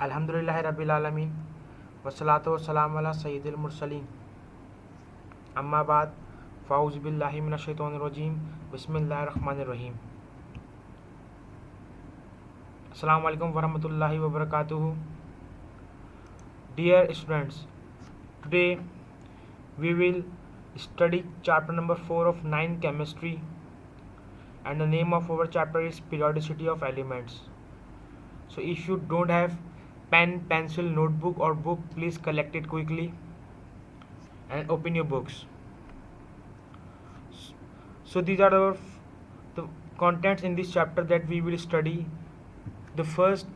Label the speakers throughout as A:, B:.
A: अल्हम्दुलिल्लाहि रब्बिल आलमीन वस्सलातु वस्सलामु अला सय्यिदिल मुरसलीन अम्मा बाद फ़ाऊज़ु बिल्लाहि मिनश शैतानिर रजीम बिस्मिल्लाहिर रहमानिर रहीम। अस्सलामु अलैकुम वरहमतुल्लाहि वबरकातुहू। Dear students, today we will study chapter number 4 of 9 chemistry, and the name of our chapter is periodicity of elements. So if you don't have pen, pencil, notebook or book, please collect it quickly and open your books. So these are the contents in this chapter that we will study. The first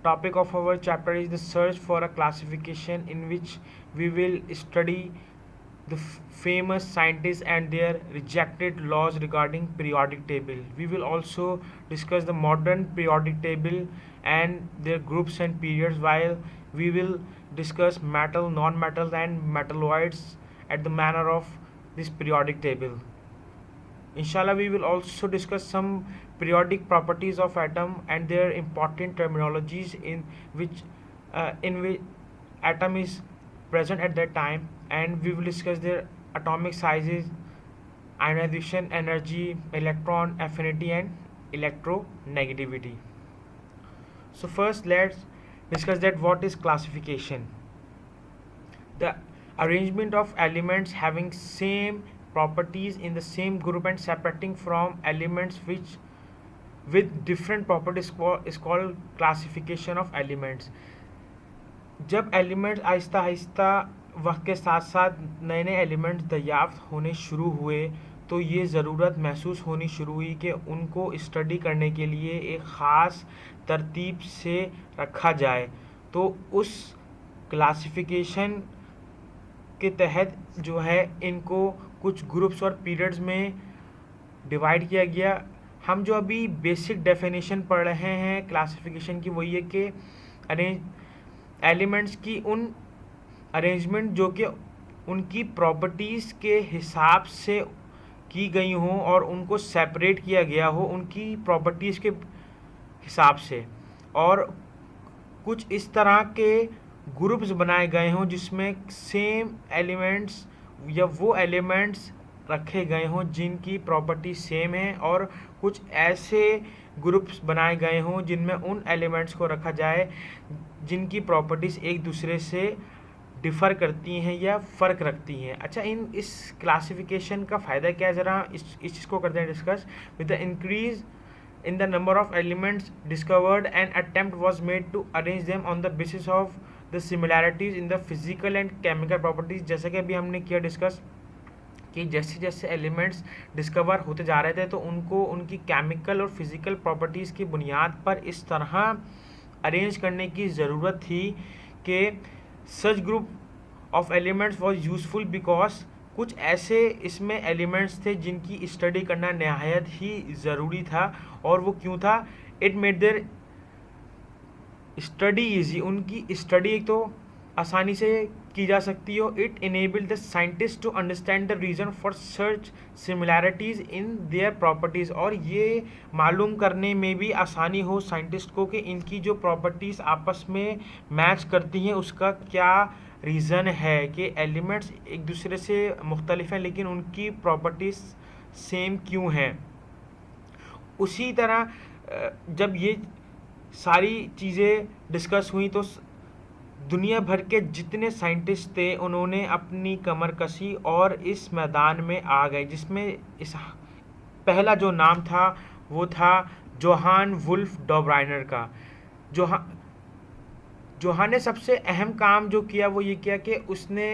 A: topic of our chapter is the search for a classification, in which we will study the famous scientists and their rejected laws regarding periodic table. We will also discuss the modern periodic table and their groups and periods, while we will discuss metal, non-metals and metalloids at the manner of this periodic table. Inshallah, we will also discuss some periodic properties of atom and their important terminologies in which atom is present at that time, and we will discuss their atomic sizes, ionization energy, electron affinity and electronegativity. So first let's discuss that what is classification. The arrangement of elements having same properties in the same group and separating from elements which with different properties is called classification of elements. जब elements Aahista Aahista वक्त के साथ साथ नए नए elements दरियाफ्त होने शुरू हुए, तो ये ज़रूरत महसूस होनी शुरू हुई कि उनको स्टडी करने के लिए एक ख़ास तरतीब से रखा जाए। तो उस क्लासिफिकेशन के तहत जो है इनको कुछ ग्रुप्स और पीरियड्स में डिवाइड किया गया। हम जो अभी बेसिक डेफिनेशन पढ़ रहे हैं क्लासिफिकेशन की, वही है कि एलिमेंट्स की उन अरेंजमेंट जो कि उनकी प्रॉपर्टीज़ के हिसाब से की गई हों और उनको सेपरेट किया गया हो उनकी प्रॉपर्टीज़ के हिसाब से, और कुछ इस तरह के ग्रुप्स बनाए गए हों जिसमें सेम एलिमेंट्स या वो एलिमेंट्स रखे गए हों जिनकी प्रॉपर्टी सेम है, और कुछ ऐसे ग्रुप्स बनाए गए हों जिनमें उन एलिमेंट्स को रखा जाए जिनकी प्रॉपर्टीज़ एक दूसरे से डिफ़र करती हैं या फ़र्क रखती हैं। अच्छा, इस क्लासिफिकेशन का फ़ायदा क्या है, ज़रा इस चीज़ को करते हैं discuss. With the increase in the number of elements discovered, an attempt was made to arrange them on the basis of the similarities in the physical and chemical properties. जैसे कि अभी हमने किया डिस्कस कि जैसे जैसे एलिमेंट्स डिस्कवर होते जा रहे थे तो उनको उनकी केमिकल और फिज़िकल प्रॉपर्टीज़ की बुनियाद पर इस तरह अरेंज करने की ज़रूरत थी कि such group of elements was useful because कुछ ऐसे इसमें एलिमेंट्स थे जिनकी स्टडी करना नहायत ही ज़रूरी था। और वो क्यों था? It made their study easy, उनकी स्टडी एक तो आसानी से की जा सकती हो। It enable the scientist to understand the reason for search similarities in their properties, और ये मालूम करने में भी आसानी हो साइंटिस्ट को कि इनकी जो प्रॉपर्टीज़ आपस में मैच करती हैं उसका क्या रीज़न है कि एलिमेंट्स एक दूसरे से मुख्तलिफ हैं लेकिन उनकी प्रॉपर्टीज़ सेम क्यों हैं। उसी तरह जब ये सारी चीज़ें डिस्कस हुई तो दुनिया भर के जितने साइंटिस्ट थे उन्होंने अपनी कमर कसी और इस मैदान में आ गए, जिसमें इस पहला जो नाम था वो था जोहान वुल्फ डॉब्राइनर का। जोहान ने सबसे अहम काम जो किया वो ये किया कि उसने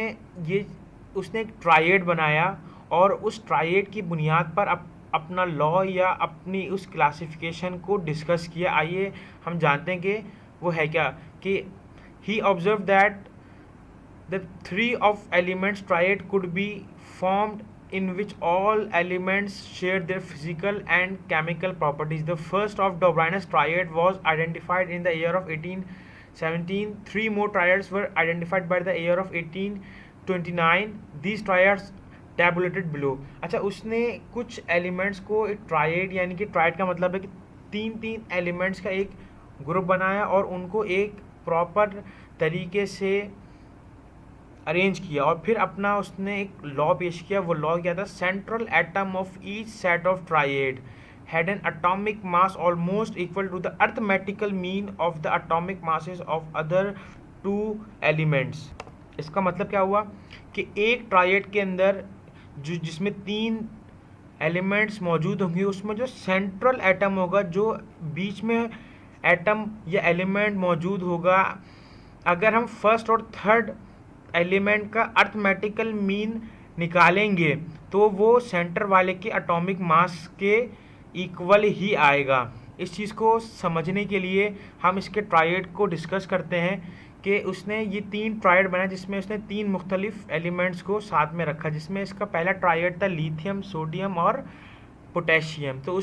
A: एक ट्रायड बनाया और उस ट्रायड की बुनियाद पर अपना लॉ या अपनी उस क्लासिफिकेशन को डिस्कस किया। आइए हम जानते हैं कि वो है क्या। कि he observe that the three of elements triad could be formed in which all elements shared their physical and chemical properties. The first of Dobryna's triad was identified in the year of 1817. Three more triads were identified by the year of 1829. These triads tabulated below. अच्छा, उसने कुछ elements को एक triad, यानी कि triad का मतलब है कि तीन एलिमेंट्स का एक ग्रुप बनाया और उनको एक प्रॉपर तरीके से अरेंज किया, और फिर अपना उसने एक लॉ पेश किया। वो लॉ क्या था? Central atom of each set of tried had an atomic mass almost equal to the arithmetical mean of the atomic masses of other two elements। इसका मतलब क्या हुआ कि एक ट्राइड के अंदर जो जिसमें 3 एलिमेंट्स मौजूद होंगे, उसमें जो सेंट्रल एटम होगा, जो बीच में एटम या एलिमेंट मौजूद होगा, अगर हम फर्स्ट और थर्ड एलिमेंट का अर्थमेटिकल मीन निकालेंगे तो वो सेंटर वाले के एटॉमिक मास के इक्वल ही आएगा। इस चीज़ को समझने के लिए हम इसके ट्राइड को डिस्कस करते हैं कि उसने ये 3 ट्राइड बनाया, जिसमें उसने 3 मुख्तलिफ एलिमेंट्स को साथ में रखा, जिसमें इसका पहला ट्राइड था लिथियम, सोडियम और पोटेशियम। तो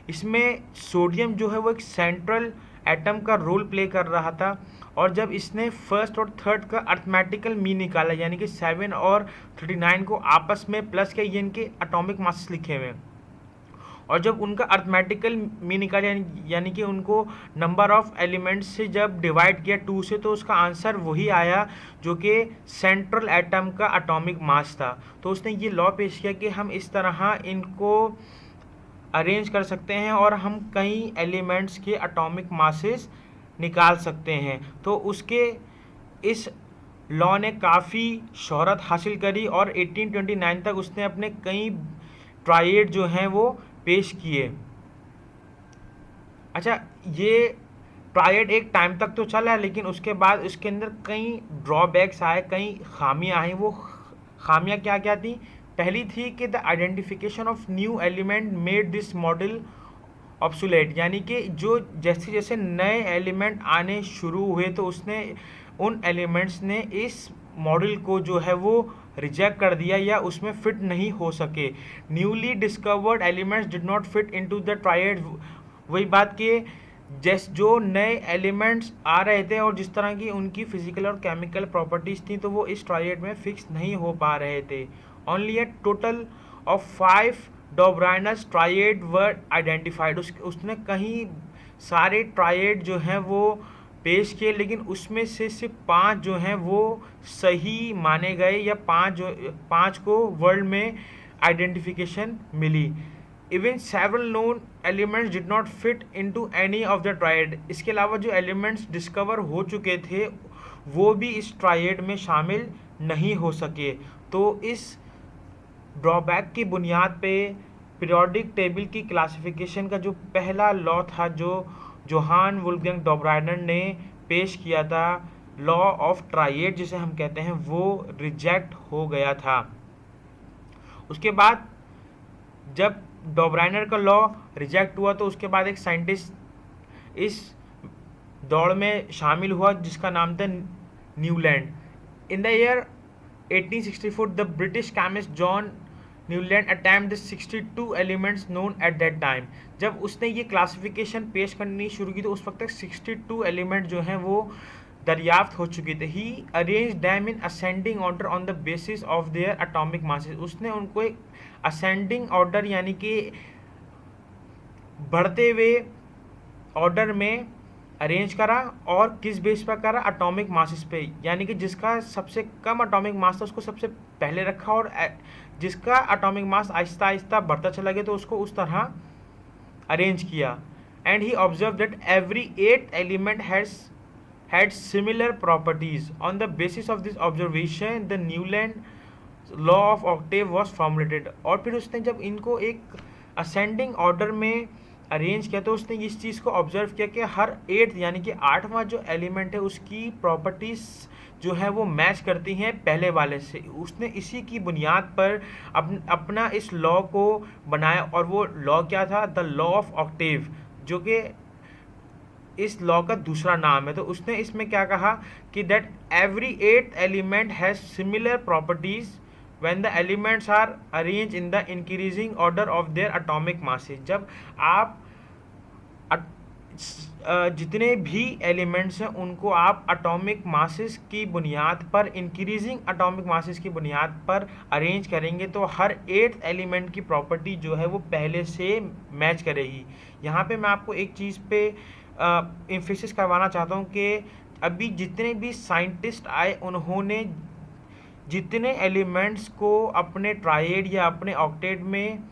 A: इसमें सोडियम जो है वो एक सेंट्रल एटम का रोल प्ले कर रहा था, और जब इसने फर्स्ट और थर्ड का अर्थमेटिकल मीन निकाला, यानी कि 7 और 39 को आपस में प्लस किया, ये इनके एटॉमिक मासेस लिखे हुए हैं, और जब उनका अर्थमेटिकल मीन निकाला यानी कि उनको नंबर ऑफ एलिमेंट्स से जब डिवाइड किया 2 से, तो उसका आंसर वही आया जो कि सेंट्रल एटम का एटॉमिक मास था। तो उसने ये लॉ पेश किया कि हम इस तरह इनको अरेंज कर सकते हैं और हम कई एलिमेंट्स के एटॉमिक मासेस निकाल सकते हैं। तो उसके इस लॉ ने काफ़ी शोहरत हासिल करी, और 1829 तक उसने अपने कई ट्राइड जो हैं वो पेश किए। अच्छा, ये ट्राइड एक टाइम तक तो चला, लेकिन उसके बाद उसके अंदर कई ड्रॉबैक्स आए, कई खामियां आई। वो खामियां क्या क्या थी? पहली थी कि the identification of new element made this model obsolete, यानी कि जो जैसे जैसे नए एलिमेंट आने शुरू हुए तो उसने उन एलिमेंट्स ने इस मॉडल को जो है वो रिजेक्ट कर दिया या उसमें फिट नहीं हो सके। Newly discovered elements did not fit into the tried. वही बात कि जो नए एलिमेंट्स आ रहे थे और जिस तरह की उनकी फिजिकल और केमिकल प्रॉपर्टीज़ थी, तो वो इस ट्राइड में फिक्स नहीं हो पा रहे थे। Only a total of 5 Dobereiner's triad were identified. उसने कहीं सारे ट्राइड जो हैं वो पेश किए, लेकिन उसमें से सिर्फ 5 जो हैं वो सही माने गए, या 5 को वर्ल्ड में आइडेंटिफिकेशन मिली। Even several known elements did not fit into any of the triad. इसके अलावा जो एलिमेंट्स डिस्कवर हो चुके थे वो भी इस ट्राइड में शामिल नहीं हो सके। तो इस ड्रॉबैक की बुनियाद पे पीरियोडिक टेबल की क्लासिफिकेशन का जो पहला लॉ था, जो जोहान वुल्फगैंग डोब्राइनर ने पेश किया था, लॉ ऑफ ट्राइड जिसे हम कहते हैं, वो रिजेक्ट हो गया था। उसके बाद जब डोब्राइनर का लॉ रिजेक्ट हुआ तो उसके बाद एक साइंटिस्ट इस दौड़ में शामिल हुआ जिसका नाम था Newland. In the year 1864 the British chemist John Newland attempt the 62 elements known at that time. जब उसने ये क्लासिफिकेशन पेश करनी शुरू की तो उस वक्त तक 62 एलिमेंट जो हैं वो दरियाफ्त हो चुके थे। He arrange them in ascending order on the basis of their atomic masses. उसने उनको एक असेंडिंग ऑर्डर यानी कि बढ़ते हुए ऑर्डर में अरेंज करा, और किस बेस पर करा? एटॉमिक मासेस पे, यानी कि जिसका सबसे कम एटॉमिक मास था उसको सबसे पहले रखा, और जिसका एटॉमिक मास आहिस्ता आहिस्ता बढ़ता चला गया तो उसको उस तरह अरेंज किया। And he observe that every 8 element had similar properties. On the basis of this observation the Newland law of octave was formulated। और फिर उसने जब इनको एक असेंडिंग ऑर्डर में अरेंज किया तो उसने इस चीज़ को ऑब्जर्व किया कि हर 8 यानी कि 8वां जो एलिमेंट है उसकी प्रॉपर्टीज़ जो है वो मैच करती हैं पहले वाले से। उसने इसी की बुनियाद पर अपना इस लॉ को बनाया, और वो लॉ क्या था? द लॉ ऑफ ऑक्टेव, जो कि इस लॉ का दूसरा नाम है। तो उसने इसमें क्या कहा कि that every 8th element has similar properties when the elements are arrange in the increasing order of their atomic masses. जब आप जितने भी एलिमेंट्स हैं उनको आप एटॉमिक मासेस की बुनियाद पर, इंक्रीजिंग एटॉमिक मासेस की बुनियाद पर अरेंज करेंगे तो हर 8th एलिमेंट की प्रॉपर्टी जो है वो पहले से मैच करेगी। यहाँ पे मैं आपको एक चीज़ पे एम्फेसिस करवाना चाहता हूँ कि अभी जितने भी साइंटिस्ट आए उन्होंने जितने एलिमेंट्स को अपने ट्राइड या अपने ऑक्टेट में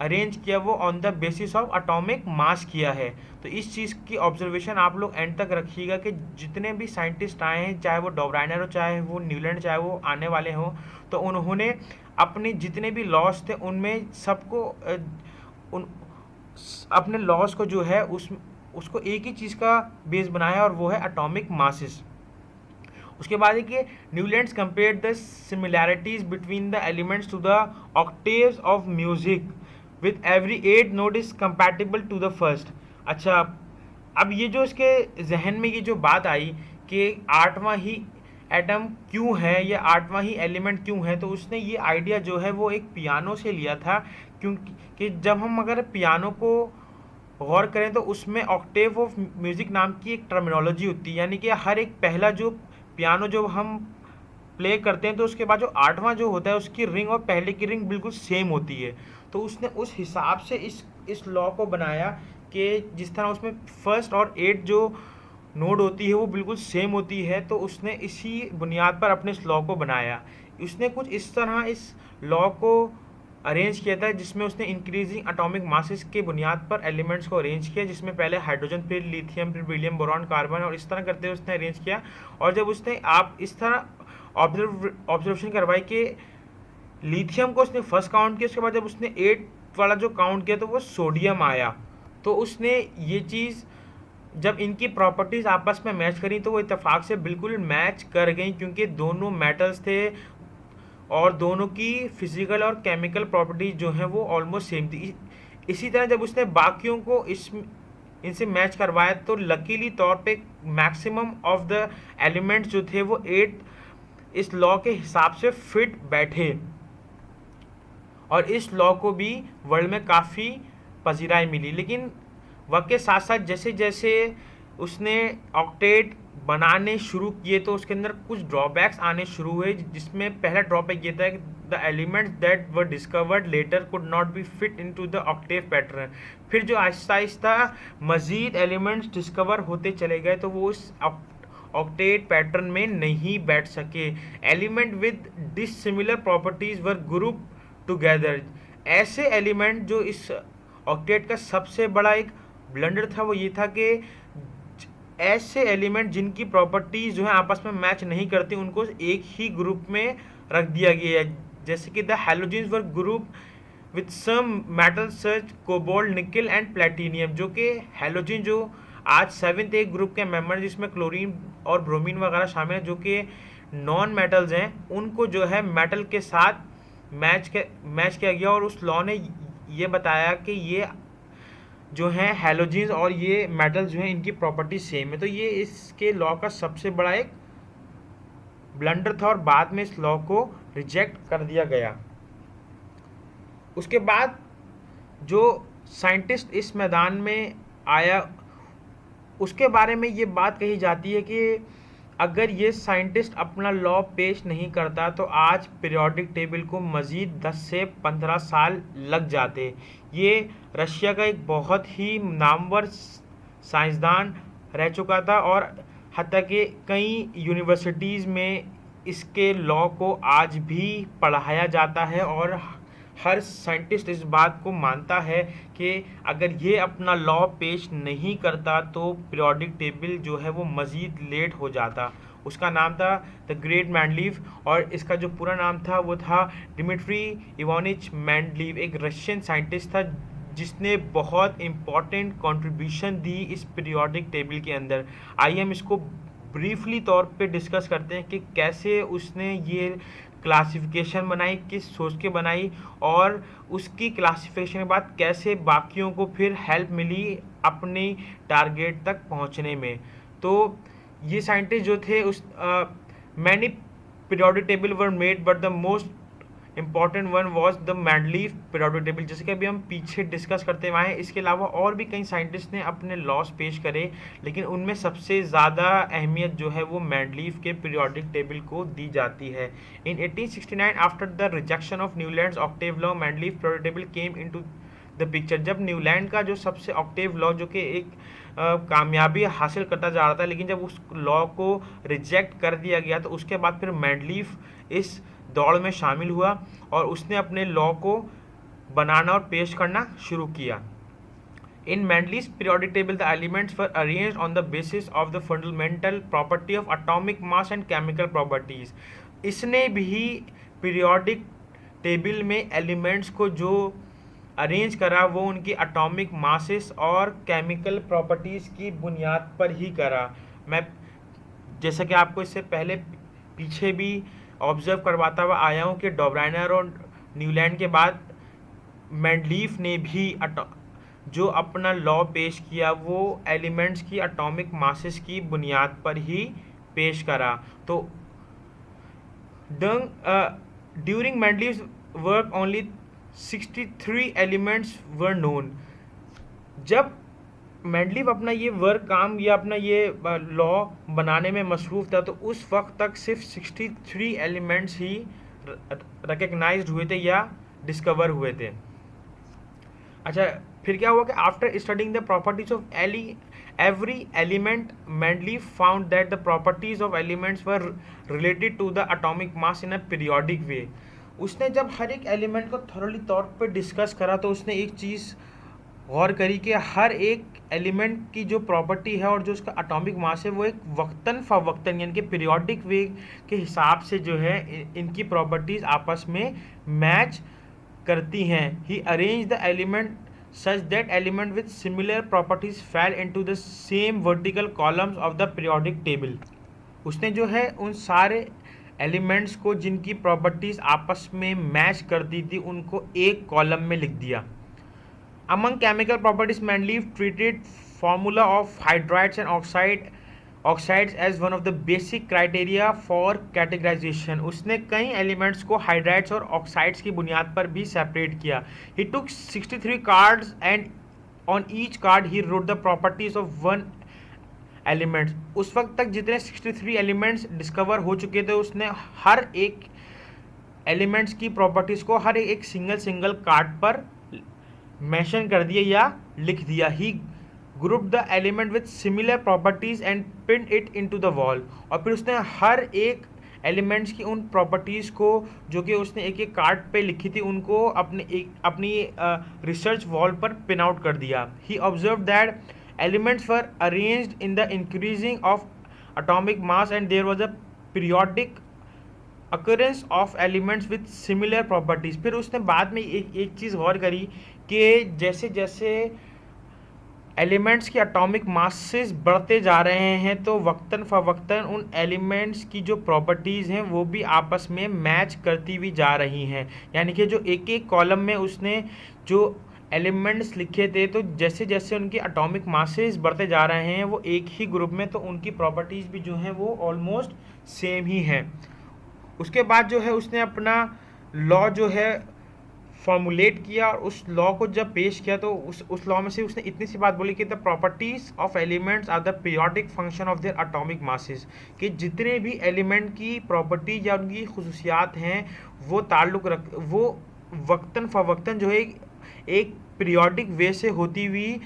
A: अरेंज किया वो on the basis of atomic मास किया है। तो इस चीज़ की ऑब्जर्वेशन आप लोग एंड तक रखिएगा कि जितने भी साइंटिस्ट आए हैं, चाहे वो डॉब्राइनर हो, चाहे वो न्यूलैंड, चाहे वो आने वाले हों, तो उन्होंने अपने जितने भी लॉस थे उनमें सबको उन अपने लॉस को जो है उसको एक ही चीज़ का बेस बनाया और वो है एटॉमिक मासेस। उसके बाद है कि Newlands compare the similarities between the elements to the octaves of music with every 8 note is compatible to the first. अच्छा, अब ये जो इसके जहन में ये जो बात आई कि आठवां ही एटम क्यों है या आठवां ही एलिमेंट क्यों है, तो उसने ये आइडिया जो है वो एक पियानो से लिया था। क्योंकि कि जब हम अगर पियानो को गौर करें तो उसमें ऑक्टेव ऑफ म्यूज़िक नाम की एक टर्मिनोलॉजी होती है, यानी कि हर एक पहला जो पियानो जो हम प्ले करते हैं तो उसके बाद जो आठवां जो होता है उसकी रिंग और पहले की रिंग बिल्कुल सेम होती है। तो उसने उस हिसाब से इस लॉ को बनाया कि जिस तरह उसमें फर्स्ट और 8 जो नोड होती है वो बिल्कुल सेम होती है, तो उसने इसी बुनियाद पर अपने इस लॉ को बनाया। उसने कुछ इस तरह इस लॉ को अरेंज किया था जिसमें उसने इंक्रीजिंग एटॉमिक मासेस के बुनियाद पर एलिमेंट्स को अरेंज किया, जिसमें पहले हाइड्रोजन, फिर लिथियम, फिर हीलियम, बोरॉन, कार्बन, और इस तरह करते हुए उसने अरेंज किया। और जब उसने आप इस तरह ऑब्जर्वेशन करवाई कि लिथियम को उसने फर्स्ट काउंट किया, उसके बाद जब उसने 8 वाला जो काउंट किया तो वो सोडियम आया। तो उसने ये चीज़ जब इनकी प्रॉपर्टीज़ आपस में मैच करी तो वो इत्तेफाक से बिल्कुल मैच कर गई, क्योंकि दोनों मेटल्स थे और दोनों की फिजिकल और केमिकल प्रॉपर्टीज जो हैं वो ऑलमोस्ट सेम थी। इसी तरह जब उसने बाकियों को इनसे मैच करवाया तो लकीली तौर पे मैक्सिमम ऑफ द एलिमेंट्स जो थे वो 8 इस लॉ के हिसाब से फिट बैठे, और इस लॉ को भी वर्ल्ड में काफ़ी पजीराई मिली। लेकिन वक्त के साथ साथ जैसे जैसे उसने ऑक्टेट बनाने शुरू किए तो उसके अंदर कुछ ड्रॉबैक्स आने शुरू हुए, जिसमें पहला ड्रॉबैक ये था कि the elements that were discovered letter could not be fit into the Octave pattern. फिर जो आहिस्ता आहिस्ता मज़ीद एलिमेंट्स डिस्कवर होते चले गए तो वो उस ऑक्टेट पैटर्न में नहीं बैठ सके। Element with dissimilar properties were group together. ऐसे एलिमेंट जो इस ऑक्टेट का सबसे बड़ा एक ब्लंडर था वो ये था कि ऐसे एलिमेंट जिनकी प्रॉपर्टीज जो है आपस में मैच नहीं करती उनको एक ही ग्रुप में रख दिया गया है, जैसे कि the halogens were group with some metal such cobalt, nickel and platinum, जो कि हैलोजन जो आज 7th एक ग्रुप के मेंबर जिसमें क्लोरीन और ब्रोमीन वगैरह शामिल हैं जो कि नॉन मेटल्स हैं, उनको जो है मेटल के साथ मैच किया गया। और उस लॉ ने ये बताया कि ये जो हैं हैलोजेंस और ये मेटल्स जो हैं इनकी प्रॉपर्टी सेम है। तो ये इसके लॉ का सबसे बड़ा एक ब्लंडर था और बाद में इस लॉ को रिजेक्ट कर दिया गया। उसके बाद जो साइंटिस्ट इस मैदान में आया उसके बारे में ये बात कही जाती है कि अगर ये साइंटिस्ट अपना लॉ पेश नहीं करता तो आज पीरियोडिक टेबल को मज़ीद 10 से 15 साल लग जाते। ये रशिया का एक बहुत ही नामवर साइंसदान रह चुका था और हत्ता कि कई यूनिवर्सिटीज़ में इसके लॉ को आज भी पढ़ाया जाता है और हर साइंटिस्ट इस बात को मानता है कि अगर ये अपना लॉ पेश नहीं करता तो पीरियोडिक टेबल जो है वो मज़ीद लेट हो जाता। उसका नाम था द ग्रेट मेंडलीव और इसका जो पूरा नाम था वो था डिमिट्री इवानिच मेंडलीव। एक रशियन साइंटिस्ट था जिसने बहुत इम्पॉर्टेंट कंट्रीब्यूशन दी इस पीरियोडिक टेबल के अंदर। आइए हम इसको ब्रीफली तौर पे डिस्कस करते हैं कि कैसे उसने ये क्लासिफिकेशन बनाई, किस सोच के बनाई और उसकी क्लासिफिकेशन के बाद कैसे बाकियों को फिर हेल्प मिली अपनी टारगेट तक पहुंचने में। तो ये साइंटिस्ट जो थे उस many periodic table were made but the most important one was the Mendeleev periodic table, जैसे कि अभी हम पीछे डिस्कस करते हुए हैं। इसके अलावा और भी कई साइंटिस्ट ने अपने लॉस पेश करे, लेकिन उनमें सबसे ज़्यादा अहमियत जो है वो मेंडलीव के पीरियोडिक टेबल को दी जाती है। इन 1869 after the rejection of Newlands Octave law, Mendeleev periodic table came into the picture. जब न्यूलैंड का जो सबसे ऑक्टेव लॉ जो कि एक कामयाबी हासिल करता जा रहा था, लेकिन जब उस लॉ को रिजेक्ट कर दिया गया तो उसके बाद फिर मेंडलीफ इस दौड़ में शामिल हुआ और उसने अपने लॉ को बनाना और पेश करना शुरू किया। In Mendeleev's periodic table, the elements were arranged on the basis of the fundamental property of atomic mass and chemical properties. इसने भी पीरियोडिक टेबल में एलिमेंट्स को जो अरेंज करा वो उनकी एटॉमिक मासेस और केमिकल प्रॉपर्टीज़ की बुनियाद पर ही करा। मैं जैसा कि आपको इससे पहले पीछे भी ऑब्जर्व करवाता हुआ आया हूँ कि डॉब्राइनर और न्यूलैंड के बाद मेंडलीफ ने भी जो अपना लॉ पेश किया वो एलिमेंट्स की एटॉमिक मासेस की बुनियाद पर ही पेश करा। तो during Mendeleev's work only 63 elements were known. जब मेंडलीव अपना ये वर्क काम या अपना ये लॉ बनाने में मसरूफ़ था तो उस वक्त तक सिर्फ 63 एलिमेंट्स ही रिकग्नाइज्ड हुए थे या डिस्कवर हुए थे। अच्छा, फिर क्या हुआ कि after studying the properties of every element, Mendeleev found that the properties of elements were related to the atomic mass in a periodic way. उसने जब हर एक एलिमेंट को थॉरली तौर पे डिस्कस करा तो उसने एक चीज़ गौर करी कि हर एक एलिमेंट की जो प्रॉपर्टी है और जो उसका एटॉमिक मास है वो एक वक्तन फ़वक्तन यानी कि पीरियोडिक वे के हिसाब से जो है इनकी प्रॉपर्टीज़ आपस में मैच करती हैं। He arrange the element such that element with similar properties fell into the same vertical columns of the periodic table. उसने जो है उन सारे एलिमेंट्स को जिनकी प्रॉपर्टीज आपस में मैच करती थी उनको एक कॉलम में लिख दिया। Among chemical properties, Mendeleev treated formula of hydrides and oxides as one of the basic criteria for categorization. उसने कई एलिमेंट्स को हाइड्राइड्स और ऑक्साइड्स की बुनियाद पर भी सेपरेट किया। He took 63 cards and on each card he wrote the properties of one element. उस वक्त तक जितने 63 एलिमेंट्स डिस्कवर हो चुके थे उसने हर एक एलिमेंट्स की प्रॉपर्टीज़ को हर एक सिंगल कार्ड पर मेंशन कर दिया या लिख दिया। He group the element with similar properties and pin it into the wall. और फिर उसने हर एक एलिमेंट्स की उन प्रॉपर्टीज़ को जो कि उसने एक एक कार्ड पे लिखी थी उनको अपनी रिसर्च वॉल पर पिन आउट कर दिया। He observe that elements were arranged in the increasing of atomic mass and there was a periodic occurrence of elements with similar properties. फिर उसने बाद में एक चीज़ गौर करी कि जैसे जैसे एलिमेंट्स की एटॉमिक मासेस बढ़ते जा रहे हैं तो वक्तन फ़वक्तन उन एलिमेंट्स की जो प्रॉपर्टीज़ हैं वो भी आपस में मैच करती हुई जा रही हैं। यानी कि जो एक एक कॉलम में उसने जो एलिमेंट्स लिखे थे तो जैसे जैसे उनकी एटॉमिक मासेस बढ़ते जा रहे हैं वो एक ही ग्रुप में तो उनकी प्रॉपर्टीज़ भी जो हैं वो ऑलमोस्ट सेम ही हैं। उसके बाद जो है उसने अपना लॉ जो है फॉर्मुलेट किया और उस लॉ को जब पेश किया तो उस लॉ में से उसने इतनी सी बात बोली कि the properties of elements are the periodic function of their atomic masses. कि जितने भी एलिमेंट की प्रॉपर्टी या उनकी खुसूसियात हैं वो वो वक्तन फ़वक्तन जो है एक पीरियोडिक वे से होती हुई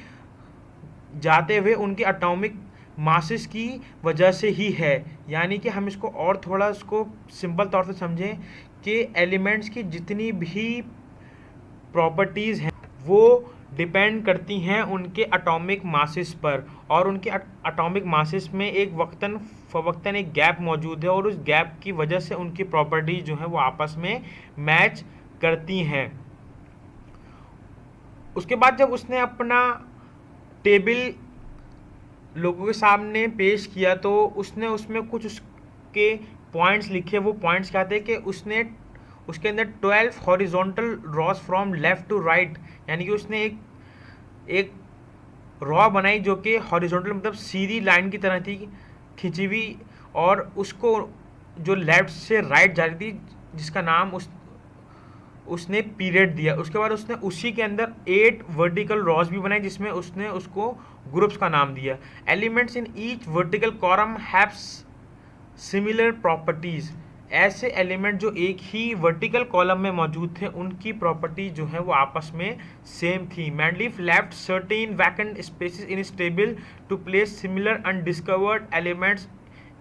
A: जाते हुए उनके एटॉमिक मासेस की वजह से ही है। यानी कि हम इसको और थोड़ा इसको सिंपल तौर से समझें कि एलिमेंट्स की जितनी भी प्रॉपर्टीज़ हैं वो डिपेंड करती हैं उनके एटॉमिक मासेस पर और उनके एटॉमिक मासेस में एक वक्तन फ़वक्तन एक गैप मौजूद है और उस गैप की वजह से उनकी प्रॉपर्टीज़ जो हैं वो आपस में मैच करती हैं। उसके बाद जब उसने अपना टेबल लोगों के सामने पेश किया तो उसने उसमें कुछ उसके पॉइंट्स लिखे। वो पॉइंट्स क्या थे कि उसने उसके अंदर 12 horizontal rows from left to right, यानी कि उसने एक रॉ बनाई जो कि हॉरिजॉन्टल मतलब सीधी लाइन की तरह थी खिंची हुई और उसको जो लेफ़्ट से राइट जा रही थी जिसका नाम उसने पीरियड दिया। उसके बाद उसने उसी के अंदर 8 वर्टिकल रॉस भी बनाई जिसमें उसने उसको ग्रुप्स का नाम दिया। Elements in each vertical column have similar properties. ऐसे एलिमेंट जो एक ही वर्टिकल कॉलम में मौजूद थे उनकी प्रॉपर्टी जो है वो आपस में सेम थी। Mendeleev left certain vacant spaces in is table to place similar undiscovered elements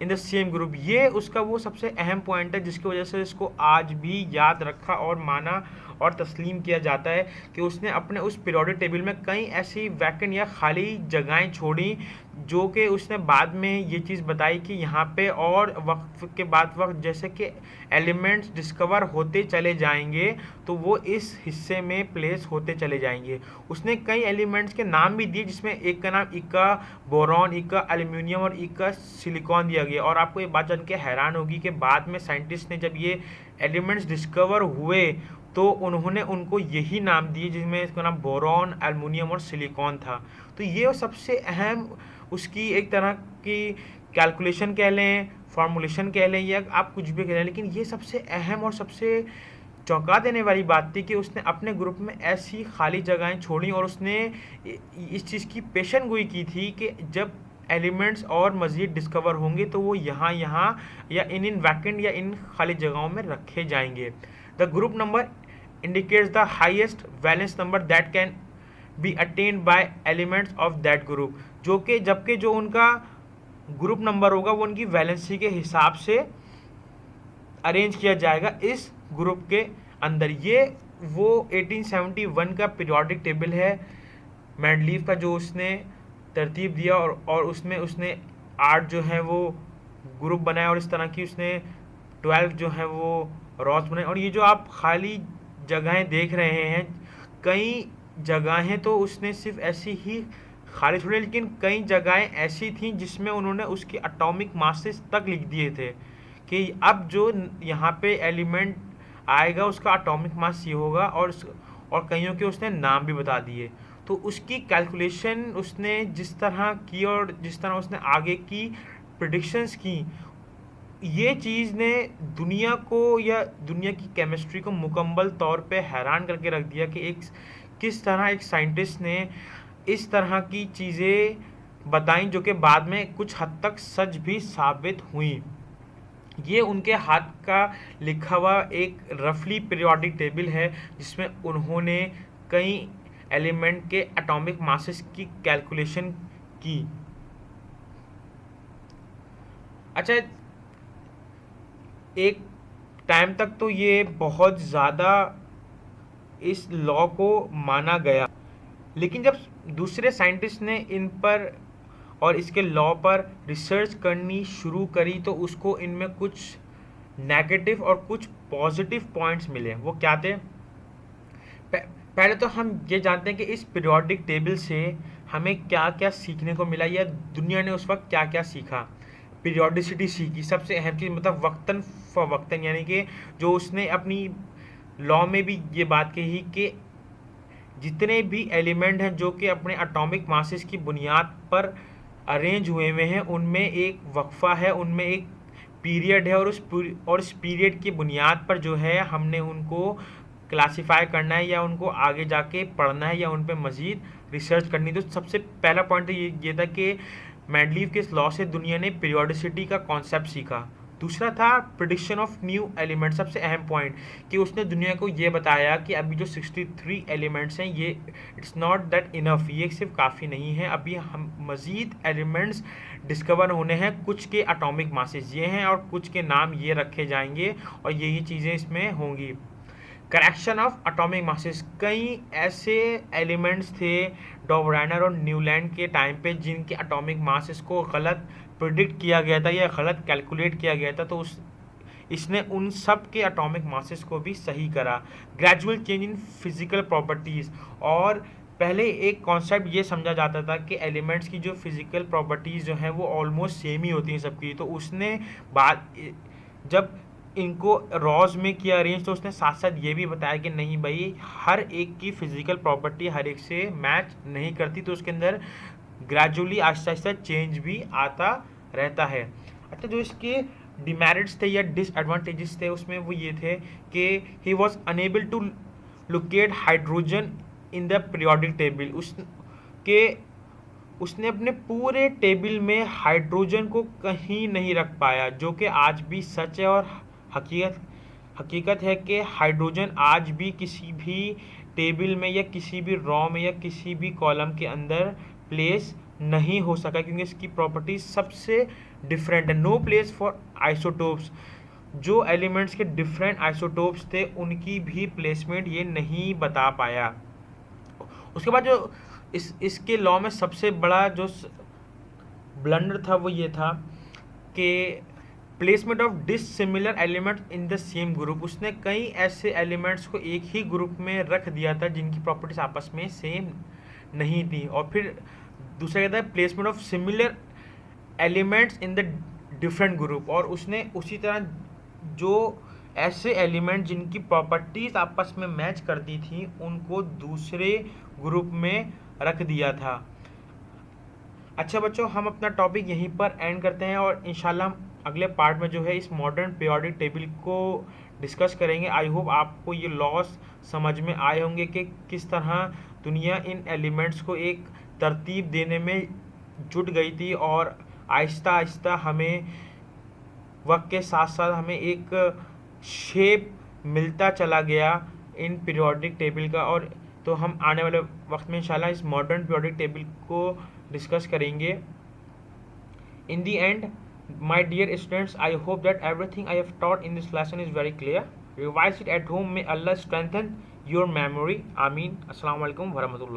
A: in the same group. ये उसका वो सबसे अहम पॉइंट है जिसकी वजह से इसको आज भी याद रखा और माना और तस्लीम किया जाता है कि उसने अपने उस पीरियोडिक टेबल में कई ऐसी वैकेंट या खाली जगहें छोड़ी जो कि उसने बाद में ये चीज़ बताई कि यहाँ पे और वक्त के बाद वक्त जैसे कि एलिमेंट्स डिस्कवर होते चले जाएंगे तो वो इस हिस्से में प्लेस होते चले जाएंगे। उसने कई एलिमेंट्स के नाम भी दिए जिसमें एक का नाम इका बोरॉन, इका एल्यूमिनियम और इका सिलिकॉन दिया गया। और आपको ये बात जान के हैरान होगी कि बाद में साइंटिस्ट ने जब ये एलिमेंट्स डिस्कवर हुए तो उन्होंने उनको यही नाम दिए जिसमें इसका नाम बोरॉन, एल्युमिनियम और सिलिकॉन था। तो ये सबसे अहम उसकी एक तरह की कैलकुलेशन कह लें, फॉर्मूलेशन कह लें या आप कुछ भी कह लें, लेकिन ये सबसे अहम और सबसे चौंका देने वाली बात थी कि उसने अपने ग्रुप में ऐसी खाली जगहें छोड़ी और उसने इस चीज़ की पेशन गोई की थी कि जब एलिमेंट्स और मज़ीद डिस्कवर होंगे तो वो यहाँ या इन वैकेंट या इन खाली जगहों में रखे जाएंगे। The group number indicates the highest valence number that can be attained by elements of that group। जो कि जबकि जो उनका ग्रुप नंबर होगा वो उनकी वैलेंसी के हिसाब से अरेंज किया जाएगा इस ग्रुप के अंदर। ये वो 1871 का पीरियोडिक टेबल है मेंडलीफ का जो उसने तरतीब दिया और उसमें उसने 8 जो है वो ग्रुप बनाया और इस तरह की उसने 12 जो है वो रॉस बनाए। और ये जो आप खाली जगहें देख रहे हैं, कई जगहें तो उसने सिर्फ ऐसी ही खाली छोड़ी, लेकिन कई जगहें ऐसी थीं जिसमें उन्होंने उसके एटॉमिक मासेस तक लिख दिए थे कि अब जो यहाँ पे एलिमेंट आएगा उसका एटॉमिक मास ये होगा और कईयों के उसने नाम भी बता दिए। तो उसकी कैलकुलेशन उसने जिस तरह की और जिस तरह उसने आगे की प्रेडिक्शंस की, ये चीज़ ने दुनिया को या दुनिया की केमिस्ट्री को मुकम्मल तौर पे हैरान करके रख दिया कि किस तरह एक साइंटिस्ट ने इस तरह की चीज़ें बताई जो कि बाद में कुछ हद तक सच भी साबित हुई। ये उनके हाथ का लिखा हुआ एक रफली पीरियोडिक टेबल है जिसमें उन्होंने कई एलिमेंट के एटॉमिक मासेस की कैलकुलेशन की। अच्छा, एक टाइम तक तो ये बहुत ज़्यादा इस लॉ को माना गया, लेकिन जब दूसरे साइंटिस्ट ने इन पर और इसके लॉ पर रिसर्च करनी शुरू करी तो उसको इनमें कुछ नेगेटिव और कुछ पॉजिटिव पॉइंट्स मिले। वो क्या थे? पहले तो हम ये जानते हैं कि इस पीरियोडिक टेबल से हमें क्या क्या सीखने को मिला या दुनिया ने उस वक्त क्या क्या सीखा। पीरियोडिसिटी सीखी, सबसे अहम चीज़, मतलब वक्तन फ़वक्तन, यानी कि जो उसने अपनी लॉ में भी ये बात कही कि जितने भी एलिमेंट हैं जो कि अपने एटॉमिक मासेस की बुनियाद पर अरेंज हुए हुए हैं उनमें एक वक्फा है, उनमें एक पीरियड है और उस पीरियड की बुनियाद पर जो है हमने उनको क्लासिफाई करना है या उनको आगे जाके पढ़ना है या उन पर मज़ीद रिसर्च करनी। तो सबसे पहला पॉइंट तो ये था कि मेंडलीव के इस लॉ से दुनिया ने पीरियोडिसिटी का कॉन्सेप्ट सीखा। दूसरा था प्रेडिक्शन ऑफ न्यू एलिमेंट, सबसे अहम पॉइंट कि उसने दुनिया को ये बताया कि अभी जो 63 एलिमेंट्स हैं ये इट्स नॉट दैट इनफ, ये सिर्फ काफ़ी नहीं है, अभी हम मज़ीद एलिमेंट्स डिस्कवर होने हैं, कुछ के एटॉमिक मासेस ये हैं और कुछ के नाम ये रखे जाएंगे और ये चीज़ें इसमें होंगी। करेक्शन ऑफ एटॉमिक मासेस, कई ऐसे एलिमेंट्स थे डॉवराइनर और न्यूलैंड के टाइम पे जिनके एटॉमिक मासेस को गलत प्रिडिक्ट किया गया था या गलत कैलकुलेट किया गया था, तो इसने उन सब के एटॉमिक मासेस को भी सही करा। Gradual change in physical properties, और पहले एक कॉन्सेप्ट ये समझा जाता था कि एलिमेंट्स की जो फिजिकल प्रॉपर्टीज़ जो हैं वो ऑलमोस्ट सेम ही होती हैं सबकी, तो उसने जब इनको रॉज में किया अरेंज तो उसने साथ साथ ये भी बताया कि नहीं भाई, हर एक की फिजिकल प्रॉपर्टी हर एक से मैच नहीं करती, तो उसके अंदर ग्रेजुअली आहिस्ता आहिस्ता चेंज भी आता रहता है। अच्छा, जो इसके डिमेरिट्स थे या डिसएडवांटेजेस थे उसमें वो ये थे कि he was unable to locate hydrogen in the periodic table, उसने अपने पूरे टेबल में हाइड्रोजन को कहीं नहीं रख पाया, जो कि आज भी सच है। और हकीकत है कि हाइड्रोजन आज भी किसी भी टेबल में या किसी भी रॉ में या किसी भी कॉलम के अंदर प्लेस नहीं हो सका, क्योंकि इसकी प्रॉपर्टीज सबसे डिफरेंट है। नो प्लेस फॉर आइसोटोप्स, जो एलिमेंट्स के डिफरेंट आइसोटोप्स थे उनकी भी प्लेसमेंट ये नहीं बता पाया। उसके बाद जो इसके लॉ में सबसे बड़ा जो ब्लंडर था वो ये था कि placement of dissimilar element in the same group. उसने कई ऐसे एलिमेंट्स को एक ही ग्रुप में रख दिया था जिनकी प्रॉपर्टीज आपस में सेम नहीं थी। और फिर दूसरा कहता है placement of similar elements in the different group, और उसने उसी तरह जो ऐसे एलिमेंट जिनकी प्रॉपर्टीज आपस में मैच करती थी उनको दूसरे ग्रुप में रख दिया था। अच्छा बच्चों, हम अपना टॉपिक यहीं पर एंड करते हैं और इंशाल्लाह हम अगले पार्ट में जो है इस मॉडर्न पीरियोडिक टेबल को डिस्कस करेंगे। आई होप आपको ये लॉस समझ में आए होंगे कि किस तरह दुनिया इन एलिमेंट्स को एक तरतीब देने में जुट गई थी और आहिस्ता आहिस्ता हमें वक्त के साथ साथ हमें एक शेप मिलता चला गया इन पीरियोडिक टेबल का। और तो हम आने वाले वक्त में इंशाल्लाह इस मॉडर्न पीरियोडिक टेबल को डिस्कस करेंगे। In the end, my dear students, I hope that everything I have taught in this lesson is very clear. Revise it at home. May Allah strengthen your memory. Ameen. Assalamu alaikum warahmatullah.